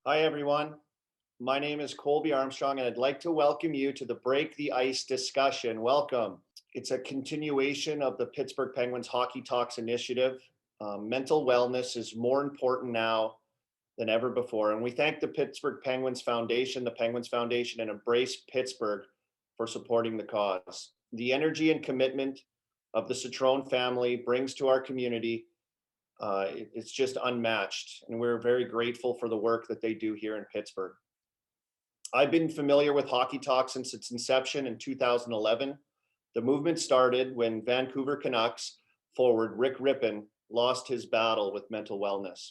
Hi, everyone. My name is Colby Armstrong, and I'd like to welcome you to the Break the Ice discussion. Welcome. It's a continuation of the Pittsburgh Penguins Hockey Talks initiative. Mental wellness is more important now than ever before, and we thank the Pittsburgh Penguins Foundation, the Penguins Foundation, and EMBRACE Pittsburgh for supporting the cause. The energy and commitment of the Citrone family brings to our community it's just unmatched, and we're very grateful for the work that they do here in Pittsburgh. I've been familiar with Hockey Talk since its inception in 2011. The movement started when Vancouver Canucks forward Rick Rippon lost his battle with mental wellness.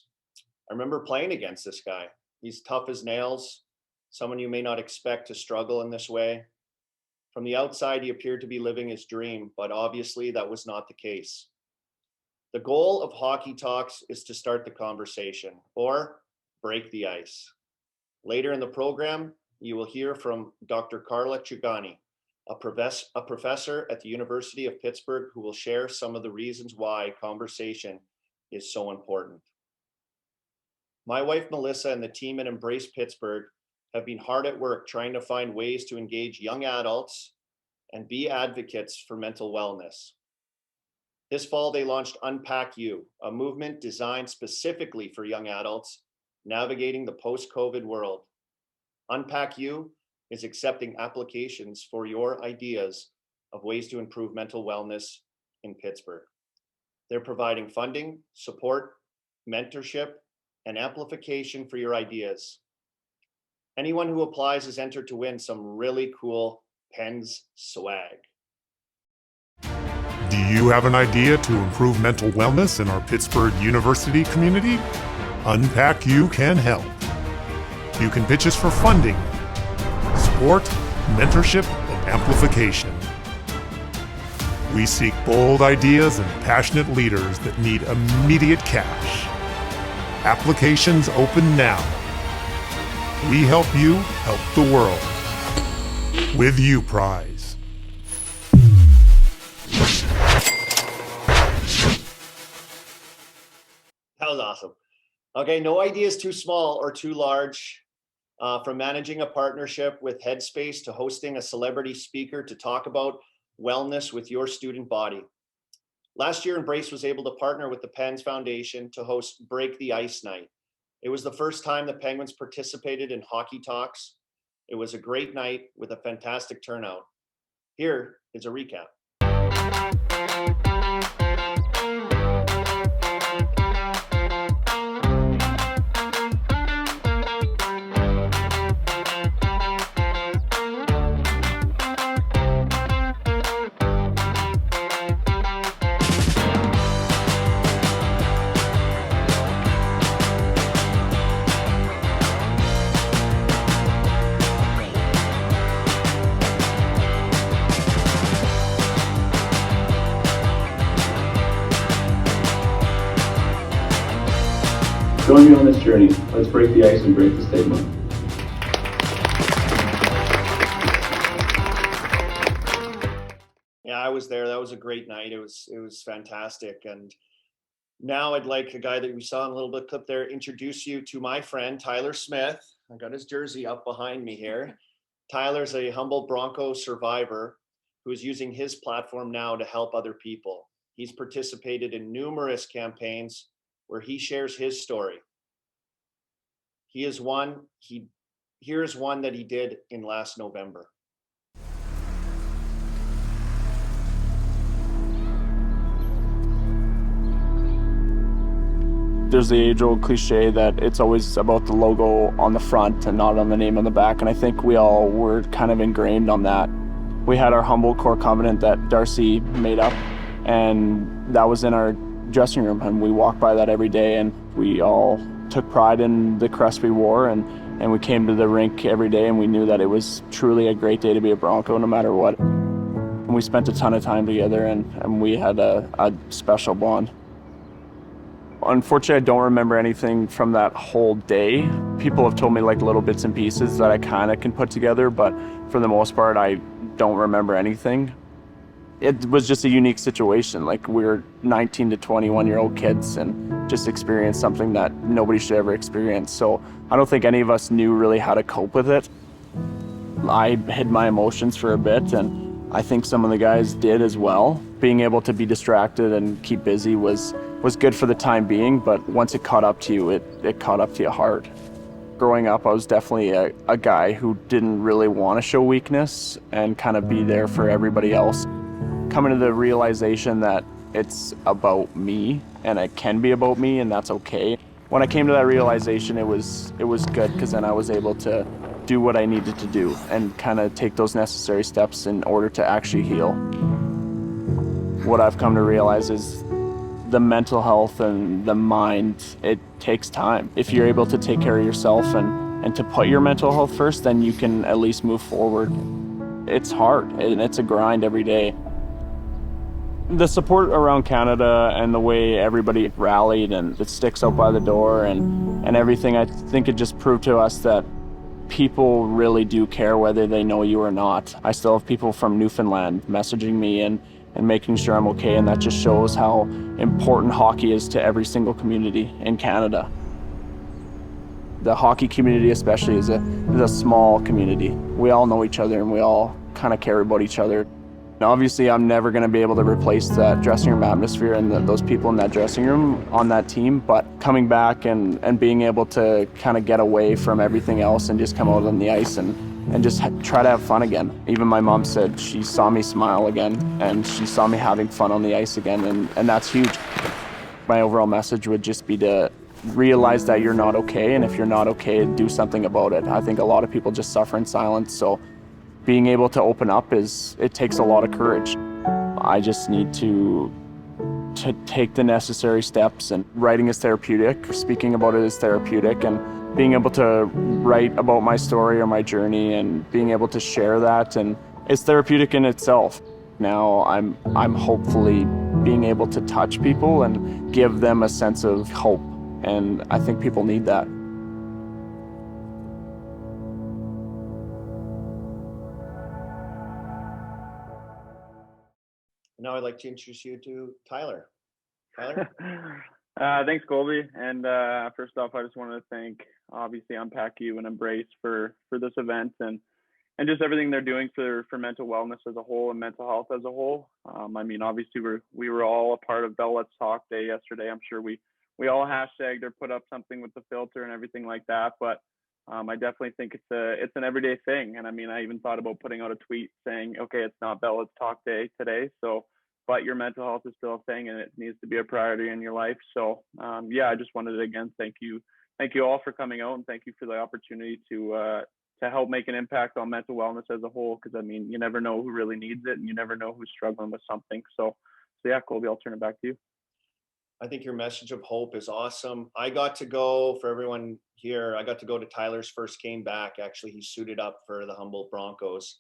I remember playing against this guy. He's tough as nails, someone you may not expect to struggle in this way. From the outside, he appeared to be living his dream, but obviously that was not the case. The goal of Hockey Talks is to start the conversation or break the ice. Later in the program, you will hear from Dr. Carla Chugani, a professor at the University of Pittsburgh, who will share some of the reasons why conversation is so important. My wife, Melissa, and the team at EMBRACE Pittsburgh have been hard at work trying to find ways to engage young adults and be advocates for mental wellness. This fall, they launched Unpack U, a movement designed specifically for young adults navigating the post-COVID world. Unpack U is accepting applications for your ideas of ways to improve mental wellness in Pittsburgh. They're providing funding, support, mentorship, and amplification for your ideas. Anyone who applies is entered to win some really cool Pens swag. Do you have an idea to improve mental wellness in our Pittsburgh University community? Unpack U can help. You can pitch us for funding, support, mentorship, and amplification. We seek bold ideas and passionate leaders that need immediate cash. Applications open now. We help you help the world. With U Prize. That was awesome. Okay, no idea is too small or too large. From managing a partnership with Headspace to hosting a celebrity speaker to talk about wellness with your student body. Last year, EMBRACE was able to partner with the Pens Foundation to host Break the Ice Night. It was the first time the Penguins participated in Hockey Talks. It was a great night with a fantastic turnout. Here is a recap. Join me on this journey. Let's break the ice and break the stigma. Yeah, I was there. That was a great night. It was fantastic. And now I'd like a guy that we saw in a little bit clip there introduce you to my friend Tyler Smith. I got his jersey up behind me here. Tyler's a Humboldt Bronco survivor who is using his platform now to help other people. He's participated in numerous campaigns where he shares his story. Here's one that he did in last November. There's the age-old cliche that it's always about the logo on the front and not on the name on the back, and I think we all were kind of ingrained on that. We had our Humboldt core covenant that Darcy made up, and that was in our dressing room, and we walked by that every day, and we all took pride in the crest we wore, and we came to the rink every day, and we knew that it was truly a great day to be a Bronco no matter what. And we spent a ton of time together, and we had a special bond. Unfortunately, I don't remember anything from that whole day. People have told me like little bits and pieces that I kind of can put together, but for the most part, I don't remember anything. it was just a unique situation. Like, we were 19 to 21-year-old kids and just experienced something that nobody should ever experience. So I don't think any of us knew really how to cope with it. I hid my emotions for a bit, and I think some of the guys did as well. Being able to be distracted and keep busy was good for the time being, but once it caught up to you, it caught up to you hard. Growing up, I was definitely a guy who didn't really want to show weakness and kind of be there for everybody else. Coming to the realization that it's about me, and it can be about me, and that's okay. When I came to that realization, it was good, because then I was able to do what I needed to do and kind of take those necessary steps in order to actually heal. What I've come to realize is the mental health and the mind, it takes time. If you're able to take care of yourself and to put your mental health first, then you can at least move forward. It's hard, and it's a grind every day. The support around Canada and the way everybody rallied and the sticks out by the door and everything, I think it just proved to us that people really do care whether they know you or not. I still have people from Newfoundland messaging me and making sure I'm okay, and that just shows how important hockey is to every single community in Canada. The hockey community especially is a small community. We all know each other and we all kind of care about each other. Now, obviously, I'm never going to be able to replace that dressing room atmosphere and those people in that dressing room on that team, but coming back and being able to kind of get away from everything else and just come out on the ice and just try to have fun again. Even my mom said she saw me smile again, and she saw me having fun on the ice again, and that's huge. My overall message would just be to realize that you're not okay, and if you're not okay, do something about it. I think a lot of people just suffer in silence, so being able to open up it takes a lot of courage. I just need to take the necessary steps, and writing is therapeutic, speaking about it is therapeutic, and being able to write about my story or my journey and being able to share that, and it's therapeutic in itself. Now I'm hopefully being able to touch people and give them a sense of hope, and I think people need that. Now I'd like to introduce you to Tyler. Tyler? Thanks, Colby. And first off, I just want to thank, obviously, Unpack U and EMBRACE for this event and just everything they're doing for mental wellness as a whole and mental health as a whole. I mean, obviously, we were all a part of Bell Let's Talk Day yesterday. I'm sure we all hashtagged or put up something with the filter and everything like that. But I definitely think it's an everyday thing. And I mean, I even thought about putting out a tweet saying, okay, it's not Bell Let's Talk Day today, but your mental health is still a thing and it needs to be a priority in your life. So I just wanted to again thank you all for coming out, and thank you for the opportunity to help make an impact on mental wellness as a whole, because I mean, you never know who really needs it and you never know who's struggling with something. So yeah, Colby, I'll turn it back to you. I think your message of hope is awesome. I got to go, for everyone here, I got to go to Tyler's first game back. Actually, he suited up for the Humboldt Broncos,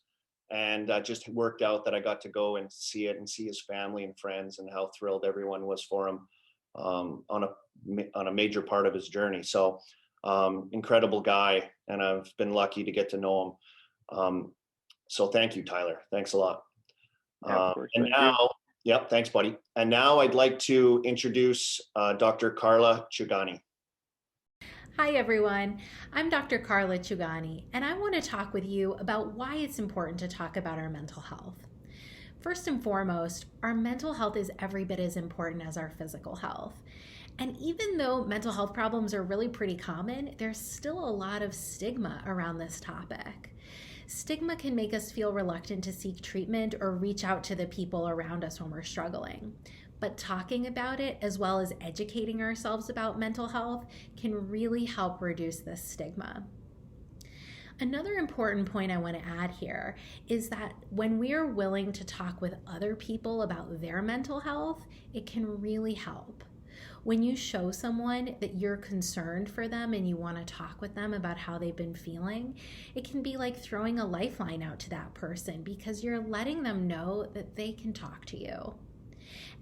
and just worked out that I got to go and see it and see his family and friends and how thrilled everyone was for him on a major part of his journey. So incredible guy, and I've been lucky to get to know him. So thank you, Tyler. Thanks a lot. Yeah, of course. And now, yep, thanks, buddy. And now I'd like to introduce Dr. Carla Chugani. Hi everyone, I'm Dr. Carla Chugani, and I want to talk with you about why it's important to talk about our mental health. First and foremost, our mental health is every bit as important as our physical health. And even though mental health problems are really pretty common, there's still a lot of stigma around this topic. Stigma can make us feel reluctant to seek treatment or reach out to the people around us when we're struggling. But talking about it, as well as educating ourselves about mental health, can really help reduce this stigma. Another important point I want to add here is that when we are willing to talk with other people about their mental health, it can really help. When you show someone that you're concerned for them and you want to talk with them about how they've been feeling, it can be like throwing a lifeline out to that person, because you're letting them know that they can talk to you.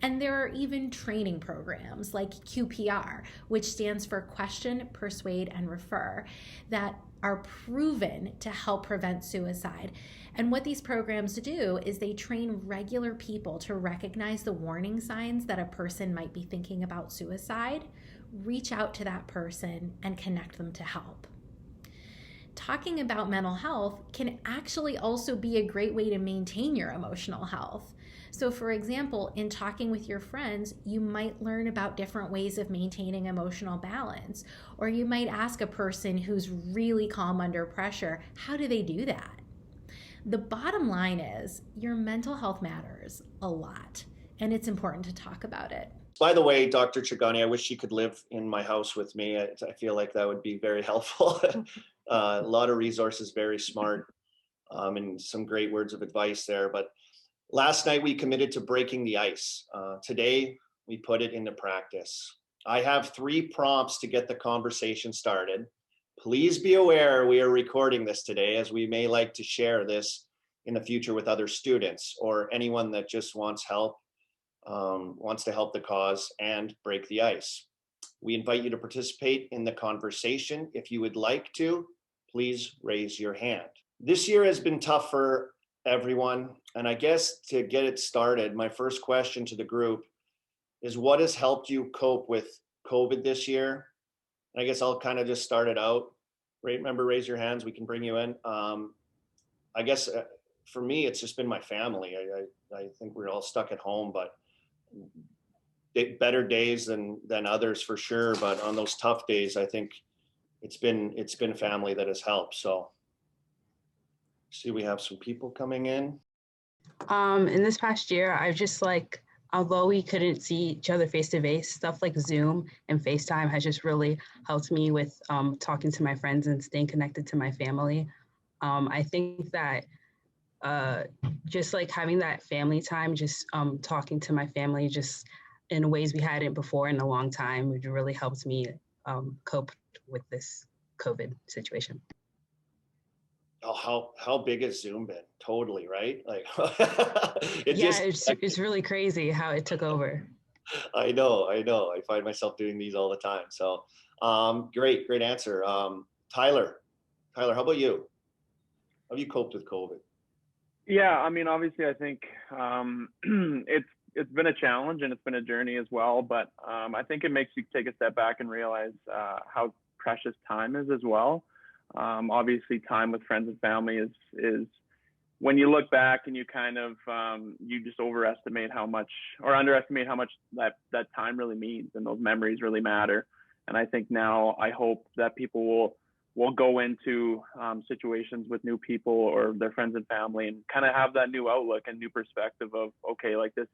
And there are even training programs like QPR, which stands for Question, Persuade, and Refer, that are proven to help prevent suicide. And what these programs do is they train regular people to recognize the warning signs that a person might be thinking about suicide, reach out to that person, and connect them to help. Talking about mental health can actually also be a great way to maintain your emotional health. So, for example, in talking with your friends, you might learn about different ways of maintaining emotional balance. Or you might ask a person who's really calm under pressure, how do they do that? The bottom line is your mental health matters a lot, and it's important to talk about it. By the way, Dr. Chugani, I wish she could live in my house with me. I feel like that would be very helpful. A lot of resources, very smart, and some great words of advice there. But last night we committed to breaking the ice. Today we put it into practice. I have 3 prompts to get the conversation started. Please be aware we are recording this today, as we may like to share this in the future with other students or anyone that just wants help, wants to help the cause and break the ice. We invite you to participate in the conversation. If you would like to, please raise your hand. This year has been tough for everyone. And I guess to get it started, my first question to the group is, what has helped you cope with COVID this year? And I guess I'll kind of just start it out. Remember, raise your hands, we can bring you in. I guess for me, it's just been my family. I think we're all stuck at home, but better days than others for sure. But on those tough days, I think it's been family that has helped. So see, we have some people coming in. In this past year, I've just although we couldn't see each other face to face, stuff like Zoom and FaceTime has just really helped me with talking to my friends and staying connected to my family. I think that just having that family time, just talking to my family just in ways we hadn't before in a long time, it really helped me cope with this COVID situation. Oh, how big has Zoom been? Totally, right? It's really crazy how it took over. I know. I find myself doing these all the time. So great answer. Tyler, how about you? How have you coped with COVID? Yeah, I mean, obviously, I think it's been a challenge and it's been a journey as well. But I think it makes you take a step back and realize how precious time is as well. Obviously, time with friends and family is when you look back and you kind of you just overestimate how much or underestimate how much that time really means, and those memories really matter. And I think now I hope that people will go into situations with new people or their friends and family and kind of have that new outlook and new perspective of, okay, this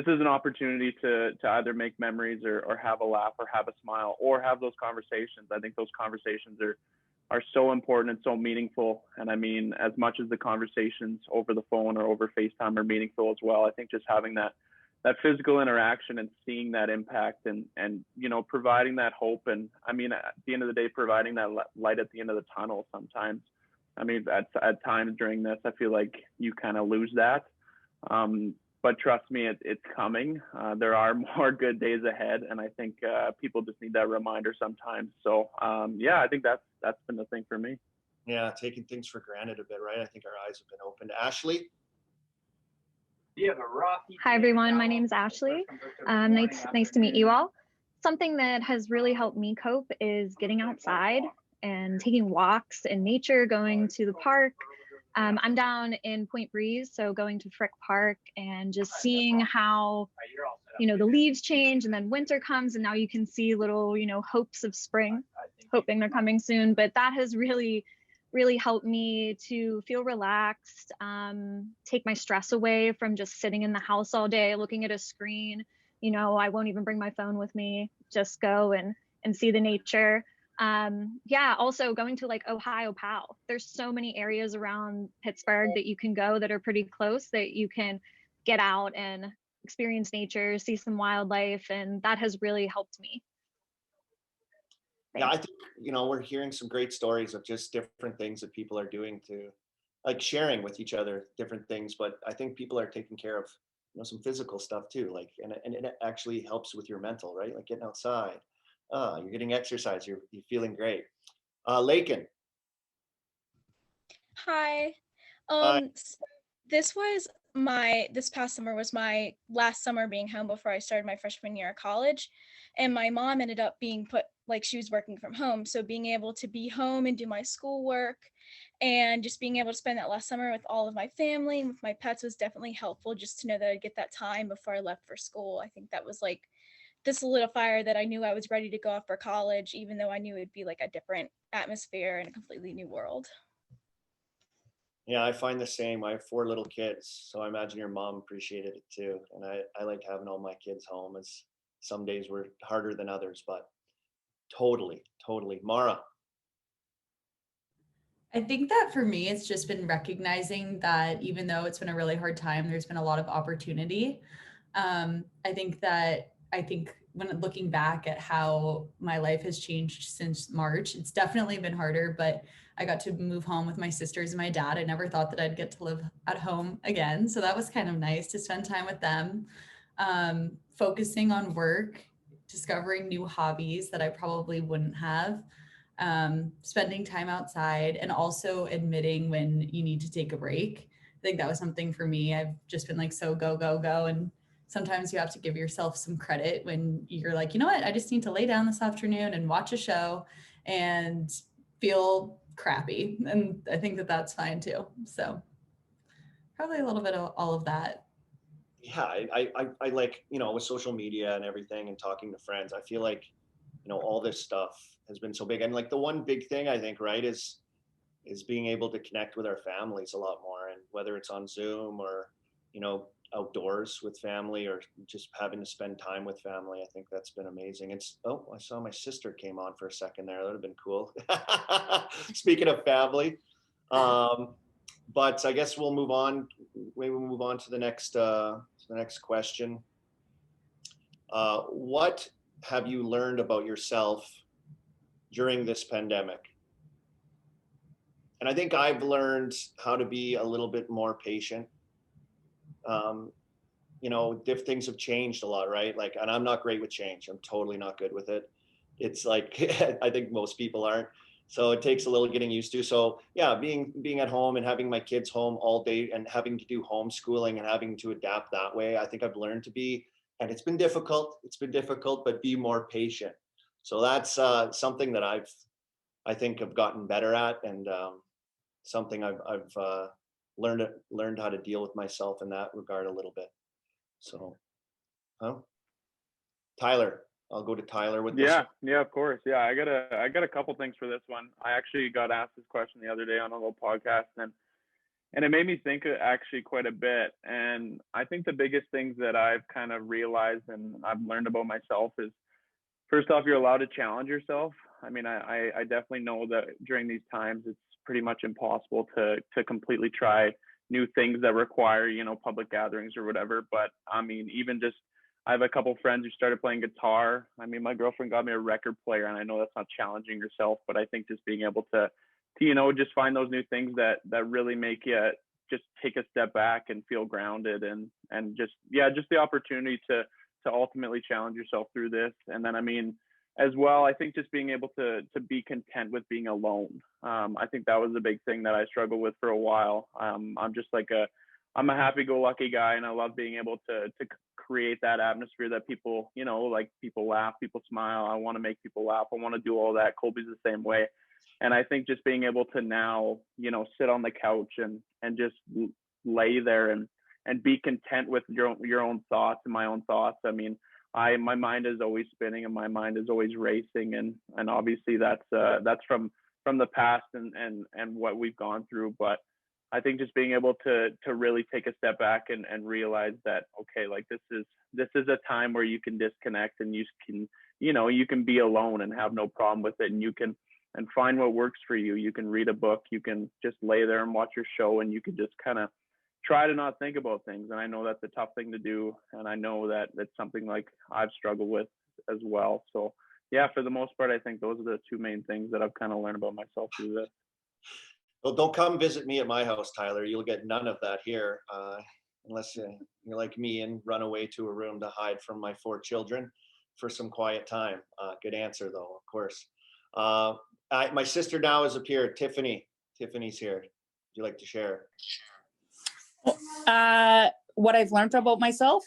is an opportunity to either make memories or have a laugh or have a smile or have those conversations. I think those conversations are so important and so meaningful. And I mean, as much as the conversations over the phone or over FaceTime are meaningful as well, I think just having that physical interaction and seeing that impact and providing that hope. And I mean, at the end of the day, providing that light at the end of the tunnel sometimes. I mean, at times during this, I feel like you kind of lose that. But trust me, it's coming. There are more good days ahead, and I think people just need that reminder sometimes. So I think that's been the thing for me. Yeah, taking things for granted a bit, right? I think our eyes have been opened. Ashley? Hi everyone, my name is Ashley. Nice to meet you all. Something that has really helped me cope is getting outside and taking walks in nature, going to the park. I'm down in Point Breeze, so going to Frick Park and just seeing how, the leaves change and then winter comes and now you can see little, hopes of spring, hoping they're coming soon. But that has really helped me to feel relaxed, take my stress away from just sitting in the house all day, looking at a screen. I won't even bring my phone with me, just go and see the nature. Also going to Ohio POW. There's so many areas around Pittsburgh that you can go that are pretty close that you can get out and experience nature, see some wildlife, and that has really helped me. Thanks. Yeah, I think, we're hearing some great stories of just different things that people are doing to sharing with each other different things, but I think people are taking care of some physical stuff too, like, and it actually helps with your mental, right? Like getting outside. You're getting exercise, you're feeling great. Lakin. Hi. Hi. This past summer was my last summer being home before I started my freshman year of college. And my mom ended up being put, like, she was working from home. So being able to be home and do my schoolwork and just being able to spend that last summer with all of my family and with my pets was definitely helpful, just to know that I'd get that time before I left for school. I think that was like the solidifier that I knew I was ready to go off for college, even though I knew it'd be like a different atmosphere and a completely new world. Yeah, I find the same. I have 4 little kids, so I imagine your mom appreciated it too. And I like having all my kids home. As some days were harder than others, but totally, totally. Mara. I think that for me, it's just been recognizing that even though it's been a really hard time, there's been a lot of opportunity. I think when looking back at how my life has changed since March, it's definitely been harder, but I got to move home with my sisters and my dad. I never thought that I'd get to live at home again. So that was kind of nice to spend time with them, focusing on work, discovering new hobbies that I probably wouldn't have, spending time outside, and also admitting when you need to take a break. I think that was something for me. I've just been like, so go, go, go. And sometimes you have to give yourself some credit when you're like, you know what, I just need to lay down this afternoon and watch a show and feel crappy. And I think that that's fine too. So probably a little bit of all of that. Yeah, I like, with social media and everything and talking to friends, I feel like, all this stuff has been so big. And like the one big thing I think, right, is being able to connect with our families a lot more. And whether it's on Zoom or, outdoors with family or just having to spend time with family, I think that's been amazing. I saw my sister came on for a second there. That would have been cool. Speaking of family. But I guess we'll move on. Maybe we'll move on to the next question. What have you learned about yourself during this pandemic? And I think I've learned how to be a little bit more patient. Things have changed a lot, right? Like, and I'm not great with change. I'm totally not good with it. It's like, I think most people aren't. So it takes a little getting used to. So yeah, being at home and having my kids home all day and having to do homeschooling and having to adapt that way, I think I've learned to be, and it's been difficult, but be more patient. So that's something that I think I've gotten better at, and something I've learned how to deal with myself in that regard a little bit. So, Tyler, I'll go to Tyler with this. Yeah, of course. Yeah, I got a couple things for this one. I actually got asked this question the other day on a little podcast, and it made me think actually quite a bit. And I think the biggest things that I've kind of realized and I've learned about myself is, first off, you're allowed to challenge yourself. I mean, I definitely know that during these times, it's pretty much impossible to completely try new things that require, public gatherings or whatever. But I mean, even just, I have a couple friends who started playing guitar. I mean, my girlfriend got me a record player, and I know that's not challenging yourself, but I think just being able to just find those new things that really make you just take a step back and feel grounded, and just the opportunity to ultimately challenge yourself through this. And then, I mean, as well, I think just being able to be content with being alone. I think that was a big thing that I struggled with for a while. I'm just like I'm a happy-go-lucky guy, and I love being able to create that atmosphere that people, like people laugh, people smile. I want to make people laugh. I want to do all that. Colby's the same way. And I think just being able to now, sit on the couch and just lay there and be content with your own thoughts and my own thoughts. I mean, my mind is always spinning and my mind is always racing, and obviously that's from the past and what we've gone through. But I think just being able to really take a step back and realize that, okay, like this is a time where you can disconnect, and you can be alone and have no problem with it, and you can find what works for you. You can read a book, you can just lay there and watch your show, and you can just kind of try to not think about things. And I know that's a tough thing to do, and I know that that's something like I've struggled with as well. So yeah, for the most part, I think those are the two main things that I've kind of learned about myself through this. Well, don't come visit me at my house, Tyler. You'll get none of that here. unless you're like me and run away to a room to hide from my 4 children for some quiet time. Good answer, though, of course. My sister now has appeared. Tiffany's here. Would you like to share? What I've learned about myself.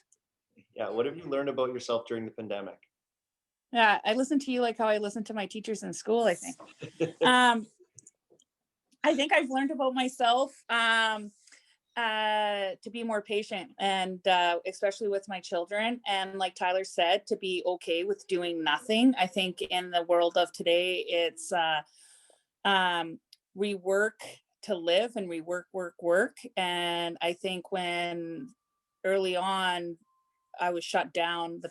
Yeah, what have you learned about yourself during the pandemic? Yeah, I listen to you like how I listen to my teachers in school, I think. I think I've learned about myself to be more patient, and especially with my children. And like Tyler said, to be okay with doing nothing. I think in the world of today, it's we work to live and we work. And I think when early on, I was shut down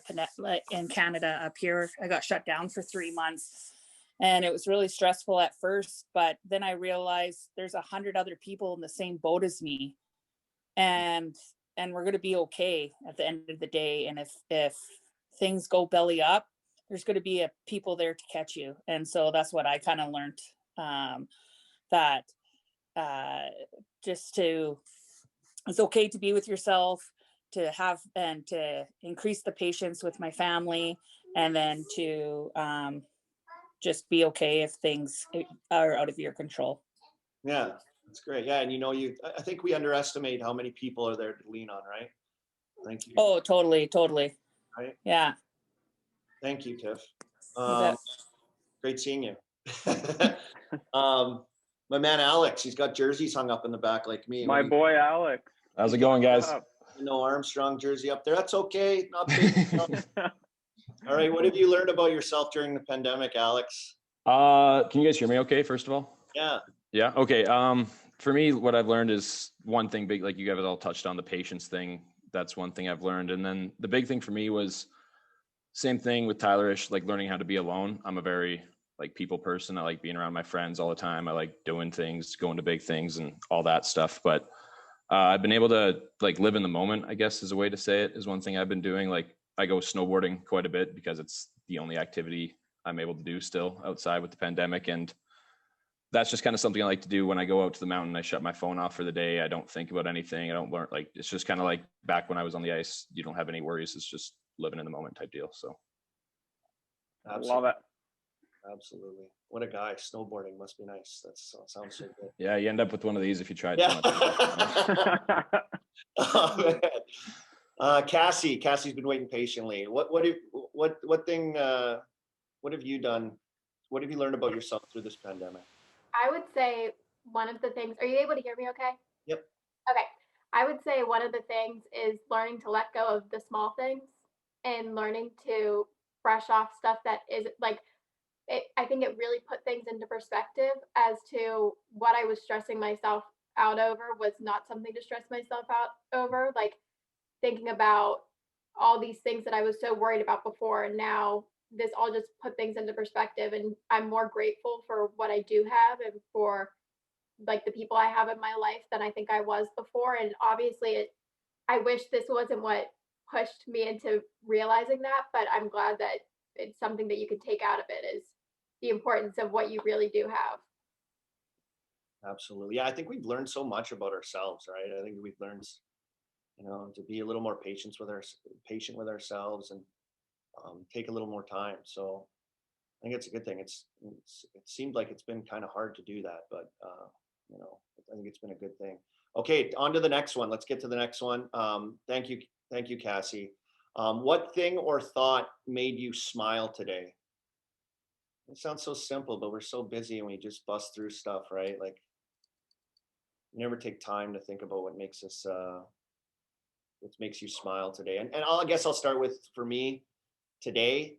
in Canada up here, I got shut down for 3 months. And it was really stressful at first, but then I realized there's 100 other people in the same boat as me. And we're going to be okay at the end of the day. And if things go belly up, there's going to be people there to catch you. And so that's what I kind of learned, that it's okay to be with yourself, to have and to increase the patience with my family, and then to just be okay if things are out of your control. Yeah, that's great. Yeah, and I think we underestimate how many people are there to lean on, right? Thank you. Oh, totally. Right? Yeah. Thank you, Tiff. You Great seeing you. My man Alex, he's got jerseys hung up in the back like me. My boy Alex. How's it going, guys? Armstrong jersey up there. That's okay. Not big. All right. What have you learned about yourself during the pandemic, Alex? Can you guys hear me okay, first of all? Yeah. Yeah. Okay. For me, what I've learned is one thing big, like you guys all touched on, the patience thing. That's one thing I've learned. And then the big thing for me was same thing with Tylerish, like learning how to be alone. I'm a very people person. I like being around my friends all the time. I like doing things, going to big things and all that stuff. But I've been able to live in the moment, I guess is a way to say it, is one thing I've been doing. I go snowboarding quite a bit because it's the only activity I'm able to do still outside with the pandemic. And that's just kind of something I like to do when I go out to the mountain. I shut my phone off for the day. I don't think about anything. I don't learn, it's just kind of like back when I was on the ice, you don't have any worries. It's just living in the moment type deal. So. Absolutely. Love it. Absolutely. What a guy. Snowboarding must be nice. That sounds so good. Yeah, you end up with one of these if you try Yeah. too much. Oh, man. Cassie's been waiting patiently. What have you done? What have you learned about yourself through this pandemic? I would say one of the things, are you able to hear me okay? Yep. Okay. I would say one of the things is learning to let go of the small things and learning to brush off stuff that is I think it really put things into perspective as to what I was stressing myself out over was not something to stress myself out over. Like thinking about all these things that I was so worried about before, and now this all just put things into perspective, and I'm more grateful for what I do have and for the people I have in my life than I think I was before. And obviously I wish this wasn't what pushed me into realizing that, but I'm glad that it's something that you can take out of it, is the importance of what you really do have. Absolutely. Yeah, I think we've learned so much about ourselves, right? I think we've learned, to be a little more patient with ourselves and take a little more time. So I think it's a good thing. It seemed like it's been kind of hard to do that, but I think it's been a good thing. Okay, on to the next one. Let's get to the next one. Thank you, Cassie. What thing or thought made you smile today? It sounds so simple, but we're so busy and we just bust through stuff, right? You never take time to think about what makes you smile today. And I guess I'll start with, for me, today,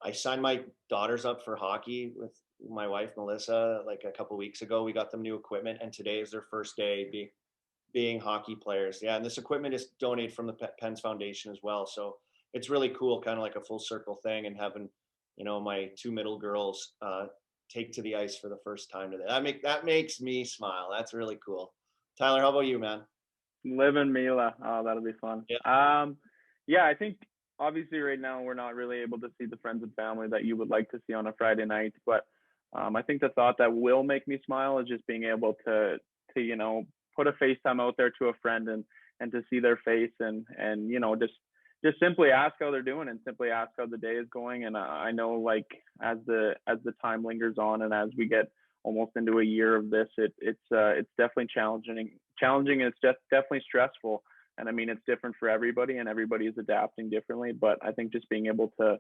I signed my daughters up for hockey with my wife, Melissa, a couple weeks ago. We got them new equipment, and today is their first day being hockey players. Yeah, and this equipment is donated from the Pens Foundation as well. So it's really cool, kind of like a full circle thing, and having, my 2 middle girls take to the ice for the first time today. That makes me smile. That's really cool. Tyler, how about you, man? Living Mila. Oh, that'll be fun. Yeah. Yeah, I think obviously right now we're not really able to see the friends and family that you would like to see on a Friday night, but I think the thought that will make me smile is just being able to put a FaceTime out there to a friend and to see their face and you know, just simply ask how they're doing and simply ask how the day is going. And I know, like, as the time lingers on and as we get almost into a year of this, it's definitely challenging. It's just definitely stressful. And I mean, it's different for everybody, and everybody is adapting differently. But I think just being able to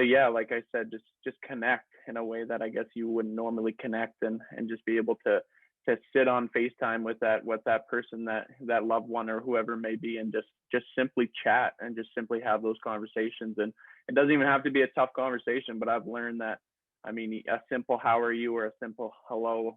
yeah, like I said, just connect in a way that I guess you wouldn't normally connect, and just be able to sit on FaceTime with that person, that loved one or whoever it may be, and just simply chat and just simply have those conversations. And it doesn't even have to be a tough conversation, but I've learned that, I mean, a simple "how are you" or a simple "hello,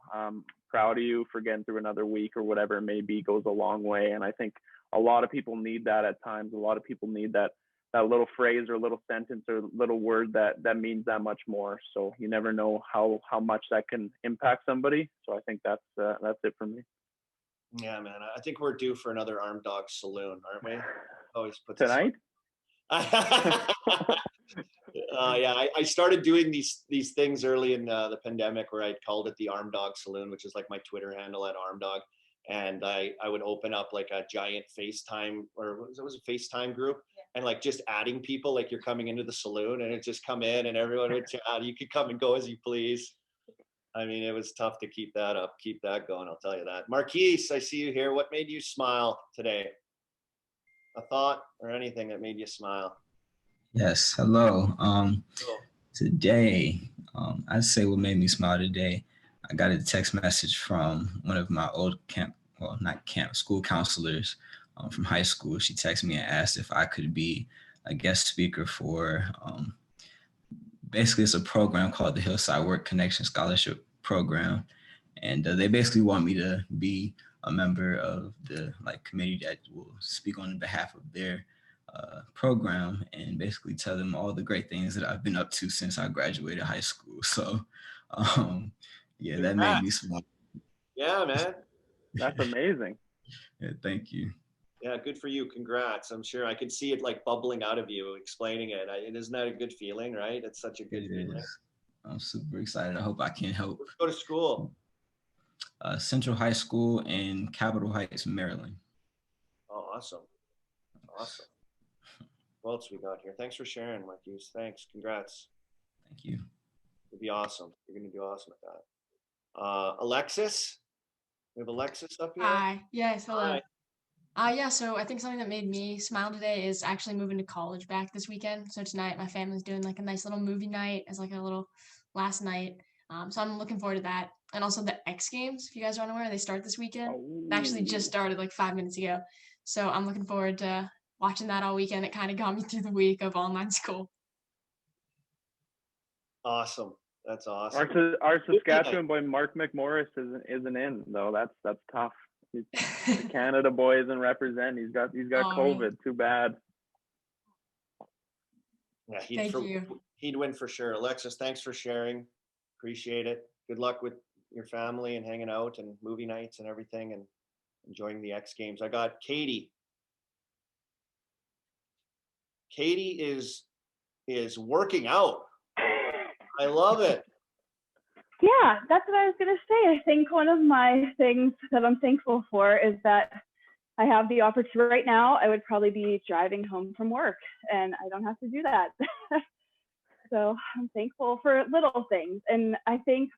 proud of you for getting through another week" or whatever it may be goes a long way. And I think a lot of people need that at times. A lot of people need that little phrase or little sentence or little word that means that much more. So you never know how much that can impact somebody. So I think that's it for me. Yeah, man. I think we're due for another Armed Dog Saloon, aren't we? Always put Tonight? Yeah, I started doing these things early in the pandemic where I called it the Armed Dog Saloon, which is like my Twitter handle at Armed Dog. And I would open up like a giant FaceTime, or it was a FaceTime group, and like just adding people, like you're coming into the saloon, and it just come in and everyone would chat. You could come and go as you please. I mean, it was tough to keep that up, keep that going, I'll tell you that. Marquise, I see you here. What made you smile today? A thought or anything that made you smile? Yes, hello. Cool. Today, I'd say what made me smile today, I got a text message from one of my old school counselors from high school. She texted me and asked if I could be a guest speaker for, basically it's a program called the Hillside Work Connection Scholarship Program. And they basically want me to be a member of the committee that will speak on behalf of their program and basically tell them all the great things that I've been up to since I graduated high school. So yeah, that made me smile. Yeah, man. That's amazing. Yeah, thank you. Yeah, good for you. Congrats. I'm sure I could see it like bubbling out of you explaining it. Isn't that a good feeling, right? It's such a good feeling. I'm super excited. I hope I can help. Let's go to school. Central High School in Capitol Heights, Maryland. Oh, awesome. Awesome. What else we got here? Thanks for sharing, Marquise. Thanks. Congrats. Thank you. It'll be awesome. You're going to do awesome at that. Alexis? We have Alexis up here. Hi. Yes. Hello. Hi. Yeah. So I think something that made me smile today is actually moving to college back this weekend. So tonight my family's doing like a nice little movie night as like a little last night. So I'm looking forward to that. And also the X Games, if you guys aren't aware, they start this weekend. They actually just started like 5 minutes ago. So I'm looking forward to watching that all weekend. It kind of got me through the week of online school. Awesome. That's awesome. Our Saskatchewan boy Mark McMorris isn't in though. That's tough. The Canada boy isn't represent. He's got COVID. Man. Too bad. Yeah, he'd win for sure. Alexis, thanks for sharing. Appreciate it. Good luck with your family and hanging out and movie nights and everything and enjoying the X Games. I got Katie. Katie is working out. I love it. Yeah, that's what I was going to say. I think one of my things that I'm thankful for is that I have the opportunity right now. I would probably be driving home from work and I don't have to do that. So I'm thankful for little things. And I think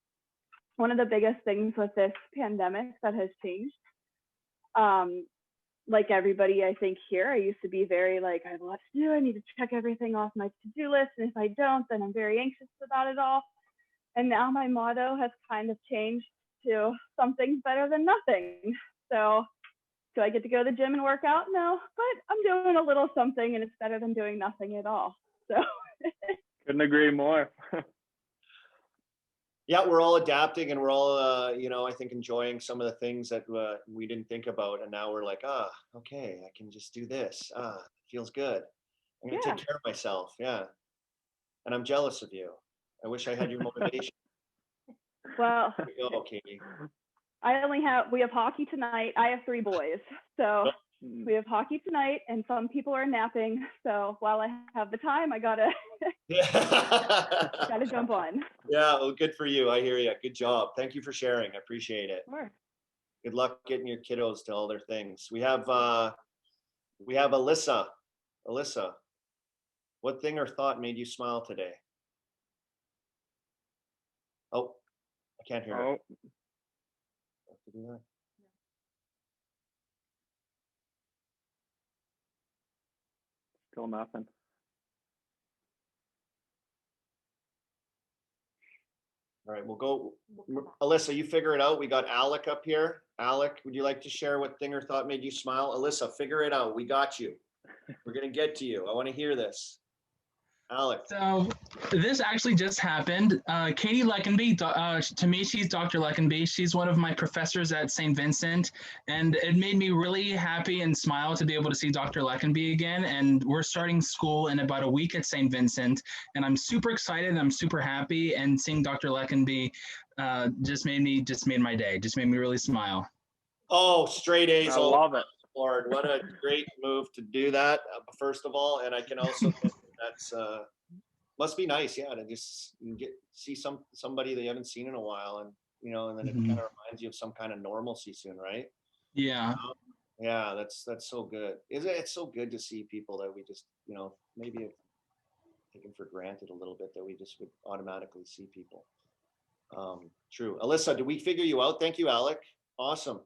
one of the biggest things with this pandemic that has changed, like everybody, I think here, I used to be very like, I have a lot to do. I need to check everything off my to-do list. And if I don't, then I'm very anxious about it all. And now my motto has kind of changed to something's better than nothing. So do I get to go to the gym and work out? No, but I'm doing a little something and it's better than doing nothing at all. So couldn't agree more. Yeah, we're all adapting and we're all, I think enjoying some of the things that we didn't think about. And now we're like, okay, I can just do this. It feels good. I'm going to take care of myself. Yeah. And I'm jealous of you. I wish I had your motivation. Well, go, Katie. We have hockey tonight. I have 3 boys. So we have hockey tonight and some people are napping. So while I have the time, I gotta jump on. Yeah, well, good for you. I hear you. Good job. Thank you for sharing. I appreciate it. Sure. Good luck getting your kiddos to all their things. We have We have Alyssa. Alyssa, what thing or thought made you smile today? Oh, I can't hear her. Oh, still nothing. All right, we'll go. Alyssa, you figure it out. We got Alec up here. Alec, would you like to share what thing or thought made you smile? Alyssa, figure it out. We got you. We're going to get to you. I want to hear this. Alec. So this actually just happened. Katie Leckenby, to me, she's Dr. Leckenby. She's one of my professors at St. Vincent, and it made me really happy and smile to be able to see Dr. Leckenby again. And we're starting school in about a week at St. Vincent, and I'm super excited and I'm super happy. And seeing Dr. Leckenby just made my day. Just made me really smile. Oh, straight A's. I love it. Lord, what a great move to do that, first of all. And I can also think that's must be nice, yeah, to just see somebody that you haven't seen in a while, and and then it kind of reminds you of some kind of normalcy soon, right? Yeah. Yeah, that's so good. It's so good to see people that we just maybe have taken for granted a little bit, that we just would automatically see people. True. Alyssa, did we figure you out? Thank you, Alec. Awesome.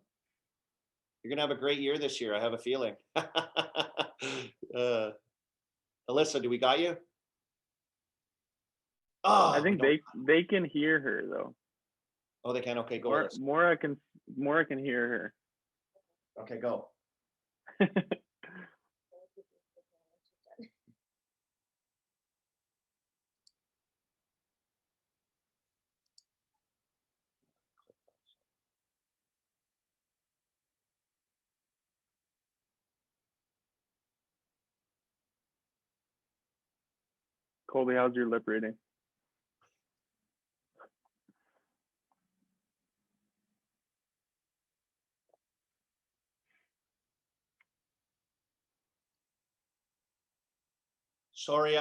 You're gonna have a great year this year, I have a feeling. Alyssa, do we got you? Oh, I think they can hear her though. Oh, they can. Okay, go. More I can hear her. Okay, go. Colby, how's your lip reading? Sorry,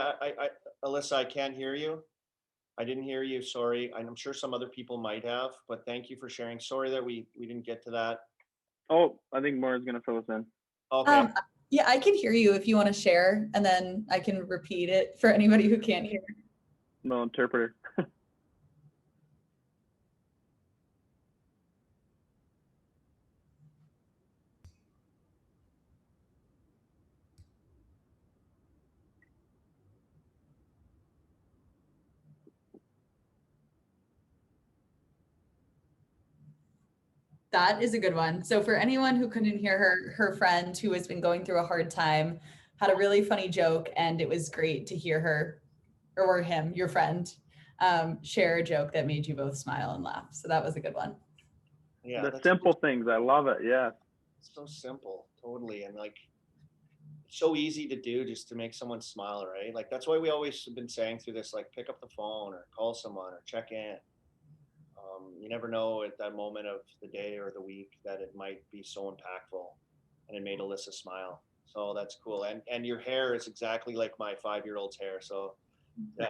Alyssa, I can't hear you. I didn't hear you. Sorry. I'm sure some other people might have, but thank you for sharing. Sorry that we didn't get to that. Oh, I think Maura's gonna fill us in. Okay. Yeah, I can hear you if you want to share, and then I can repeat it for anybody who can't hear. No interpreter. That is a good one. So for anyone who couldn't hear her friend who has been going through a hard time had a really funny joke, and it was great to hear her or him, your friend, share a joke that made you both smile and laugh. So that was a good one. Yeah. The simple things. I love it. Yeah. It's so simple, totally. And like, it's so easy to do, just to make someone smile, right? Like, that's why we always have been saying through this, like, pick up the phone or call someone or check in. You never know at that moment of the day or the week that it might be so impactful, and it made Alyssa smile. So that's cool. And your hair is exactly like my 5-year-old's hair. So yeah,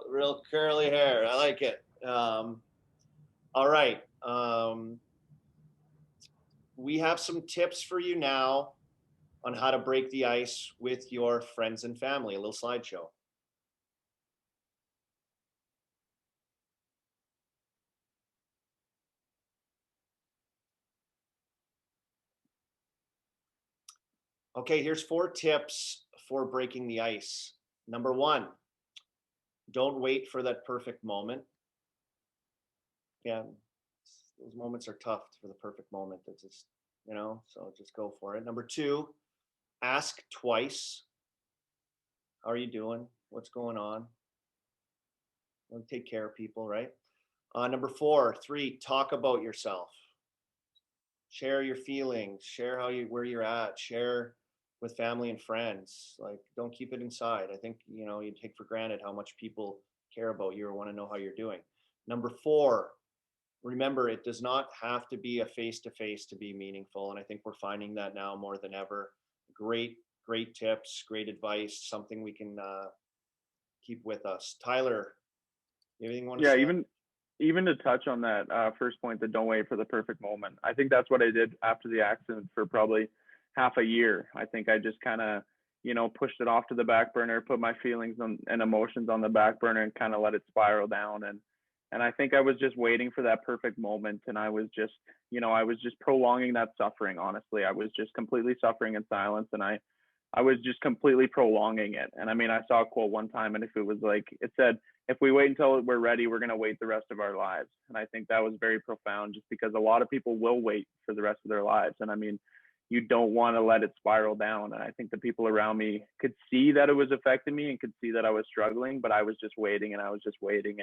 real curly hair. I like it. All right. We have some tips for you now on how to break the ice with your friends and family. A little slideshow. Okay, here's 4 tips for breaking the ice. Number 1, don't wait for that perfect moment. Yeah, those moments are tough for the perfect moment. It's just, so just go for it. Number 2, ask twice. How are you doing? What's going on? Take care of people, right? Number 4, 3, talk about yourself. Share your feelings, share where you're at, share with family and friends. Like, don't keep it inside. I think, you take for granted how much people care about you or want to know how you're doing. Number 4, remember, it does not have to be a face-to-face to be meaningful. And I think we're finding that now more than ever. Great tips, great advice, something we can keep with us. Tyler, anything you want to say? Yeah, even to touch on that first point, that don't wait for the perfect moment. I think that's what I did after the accident for probably half a year. I think I just kind of, you know, pushed it off to the back burner, put my feelings and emotions on the back burner and kind of let it spiral down. And I think I was just waiting for that perfect moment. And I was just, you know, I was just prolonging that suffering. Honestly, I was just completely suffering in silence. And I was just completely prolonging it. And I mean, I saw a quote one time, and if it was like, it said, if we wait until we're ready, we're going to wait the rest of our lives. And I think that was very profound, just because a lot of people will wait for the rest of their lives. And I mean, you don't want to let it spiral down. And I think the people around me could see that it was affecting me and could see that I was struggling, but I was just waiting and I was just waiting.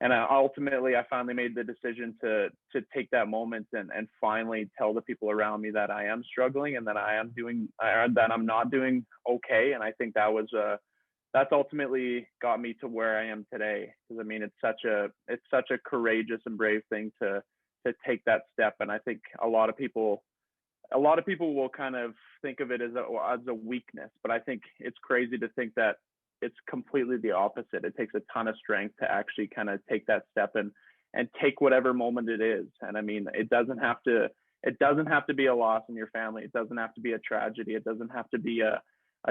And ultimately, I finally made the decision to take that moment and finally tell the people around me that I am struggling and that that I'm not doing okay. And I think that was that's ultimately got me to where I am today. Because I mean, it's such a courageous and brave thing to take that step. And I think a lot of people will kind of think of it as a weakness, but I think it's crazy to think that it's completely the opposite. It takes a ton of strength to actually kind of take that step and take whatever moment it is. And I mean, it doesn't have to be a loss in your family. It doesn't have to be a tragedy. It doesn't have to be a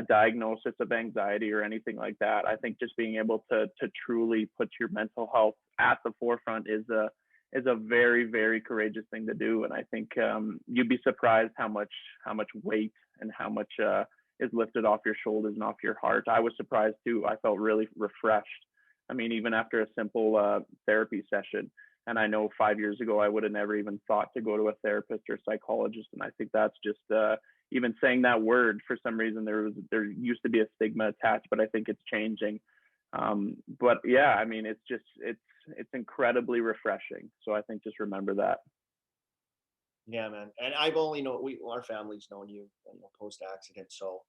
diagnosis of anxiety or anything like that. I think just being able to truly put your mental health at the forefront is a very, very courageous thing to do. And I think you'd be surprised how much weight and how much is lifted off your shoulders and off your heart. I was surprised too. I felt really refreshed. I mean, even after a simple therapy session. And I know 5 years ago, I would have never even thought to go to a therapist or psychologist. And I think that's just, even saying that word, for some reason, there used to be a stigma attached, but I think it's changing. But yeah, I mean, it's incredibly refreshing. So I think just remember that. Yeah, man. And I've only known, our family's known you, post accident. So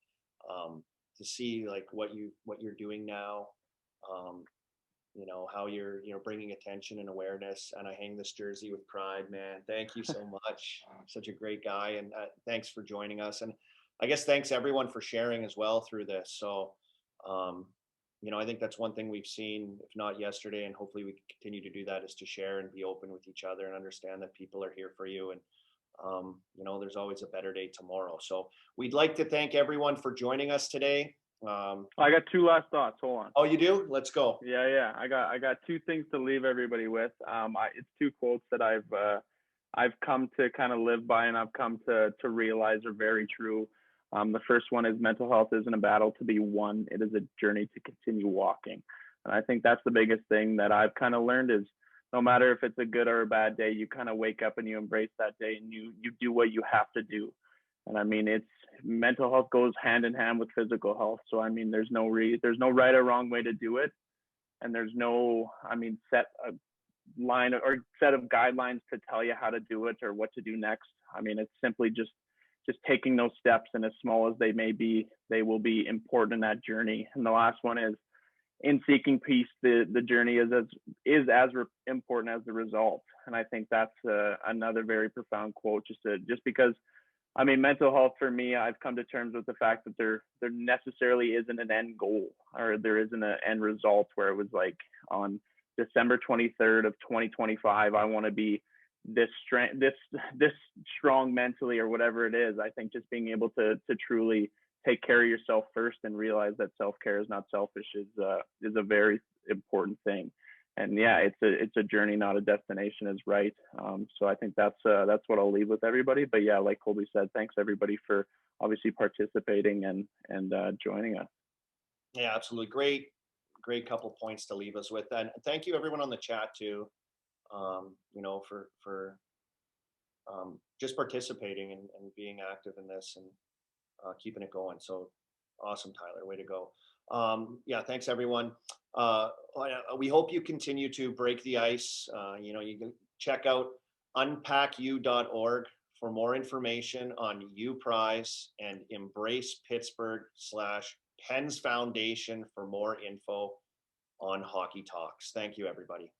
to see like what you're doing now, you know, how you're bringing attention and awareness, and I hang this jersey with pride, man. Thank you so much. Such a great guy, and thanks for joining us. And I guess thanks everyone for sharing as well through this. So you know, I think that's one thing we've seen, if not yesterday, and hopefully we can continue to do that, is to share and be open with each other and understand that people are here for you. And you know, there's always a better day tomorrow. So we'd like to thank everyone for joining us today. I got two last thoughts. Hold on. Oh, you do? Let's go. Yeah. I got two things to leave everybody with. It's two quotes that I've come to kind of live by, and I've come to realize are very true. The first one is, mental health isn't a battle to be won. It is a journey to continue walking. And I think that's the biggest thing that I've kind of learned is, no matter if it's a good or a bad day, you kind of wake up and you embrace that day and you do what you have to do. And I mean, mental health goes hand in hand with physical health. So I mean, there's no right or wrong way to do it. And there's no, set line or set of guidelines to tell you how to do it or what to do next. I mean, it's simply just taking those steps, and as small as they may be, they will be important in that journey. And the last one is, in seeking peace, the journey is as important as the result. And I think that's another very profound quote, just because, I mean, mental health for me, I've come to terms with the fact that there necessarily isn't an end goal, or there isn't an end result where it was like on December 23rd of 2025, I want to be this strong mentally, or whatever it is. I think just being able to truly take care of yourself first and realize that self-care is not selfish is a very important thing. And yeah, it's a journey, not a destination, is right. So I think that's what I'll leave with everybody. But yeah, like Colby said, thanks everybody for obviously participating and joining us. Yeah, absolutely. Great couple points to leave us with. And thank you everyone on the chat too, you know, for just participating and being active in this and keeping it going. So awesome, Tyler, way to go. Yeah, thanks everyone. We hope you continue to break the ice. You know, you can check out unpacku.org for more information on UPrize, and EMBRACE Pittsburgh /Pens Foundation for more info on Hockey Talks. Thank you, everybody.